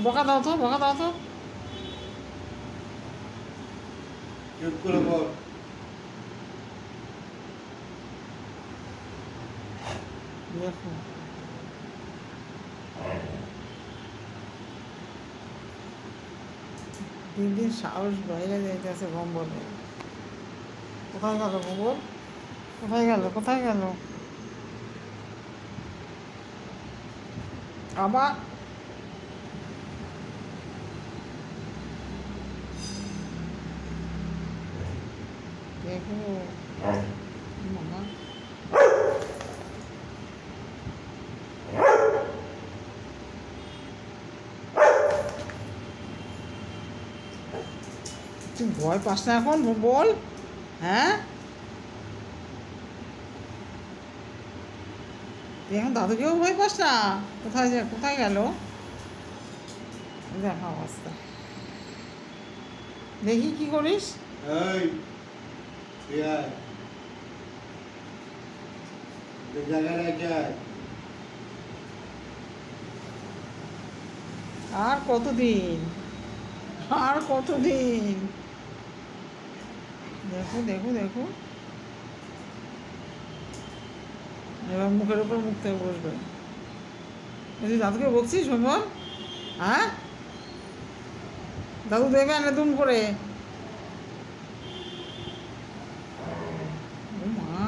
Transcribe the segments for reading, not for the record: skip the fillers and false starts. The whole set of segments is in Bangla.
বকা দাও তো, বকা দাও তো। চুপ করে বল। দেখো দিন দিন সাহস বাইরে যাইতেছে ভম্বলে। কোথায় গেল ভম্বল? কোথায় গেল, কোথায় গেল? আবার দেখো মামা, তুই ভয় পাস না এখন বল? হ্যাঁ, তুই এখন দাদুকেও ভয় পাস না? কোথায় যা, কোথায় গেল? দেখা অবস্থা, দেখি কি করিস। এই তুই আয়, তুই জায়গায় রেখে আয়। আর কতদিন, আর কতদিন? দেখো দেখো দেখো, এবার মুখের উপর মুখ থেকে বসবে। তুই দাদুকে বকছিস ভ্রমণ? হ্যাঁ, দাদু দেবে না দুম করে। ও মা,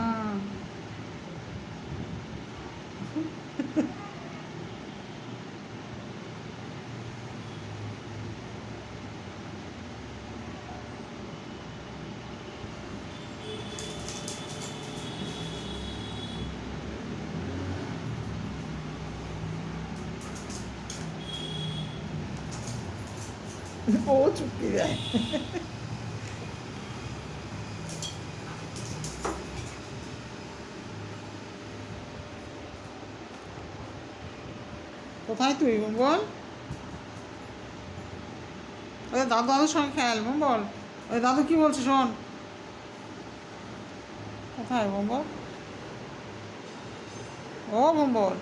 ও চুপি দেয়। কোথায় তুই বল? ওই দাদু, দাদুর সঙ্গে খেয়াল বল। ওই দাদু কি বলছে শোন। কোথায় বল? ও বল,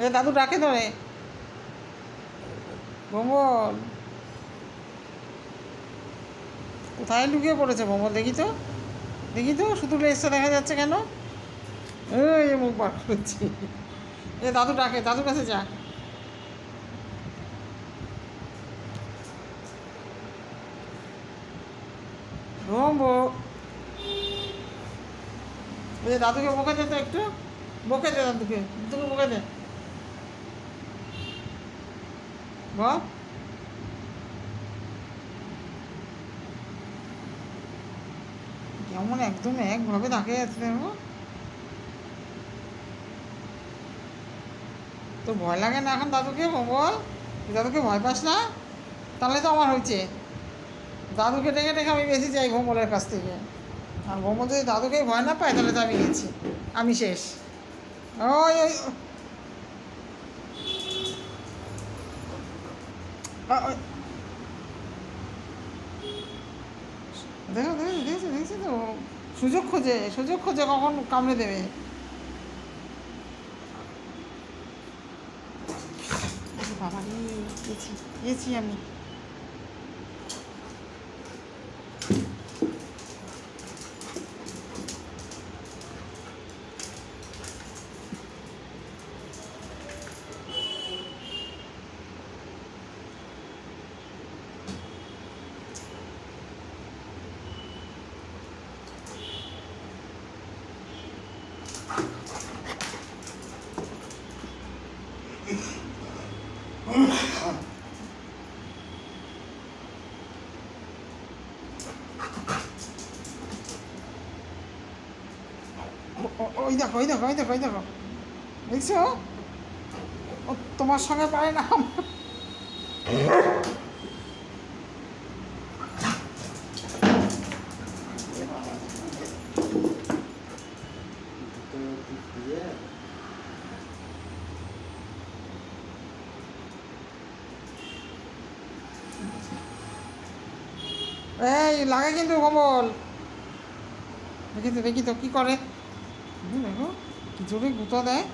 এ দাদু ডাকে ধরে বল। কোথায় লুকিয়ে পড়েছে বল? দেখি তো, দেখি তো, শুধু লেজটা দেখা যাচ্ছে কেন? এই যে মুখ বার করছি। এ দাদু ডাকে, দাদুর কাছে যা। রম্বো, ওই যে দাদুকে বকে দে তো একটু, বকে দে দাদুকে, দাদুকে বকে দে বল। কেমন একদম একভাবে তাকিয়ে আছে দেখো। তো ভয় লাগে না এখন দাদুকে বল? দাদুকে ভয় পাস না? তাহলে তো আমার হয়েছে, দাদুকে ডেকে ডেকে আমি বেশি যাই ভোমলের কাছ থেকে। আর ভোমল যদি দাদুকেই ভয় না পায় তাহলে তো আমি গেছি, আমি শেষ। ওই ওই ওই, দেখো দেখো, দেখেছি দেখেছি তো, সুযোগ খোঁজে, সুযোগ খোঁজে কখন কামড়ে দেবে। বাবা রে, গেছি, গেছি আমি। ওই দেখো, ওই দেখো, ওই দেখো, ওই দেখো, দেখছো? ও তোমার সঙ্গে পারে না। তো তুই ফিরে আয়। এই লাগে কিন্তু কমল, দেখি তো, দেখি তো কী করে। দেখো যদি গুঁতো দেয়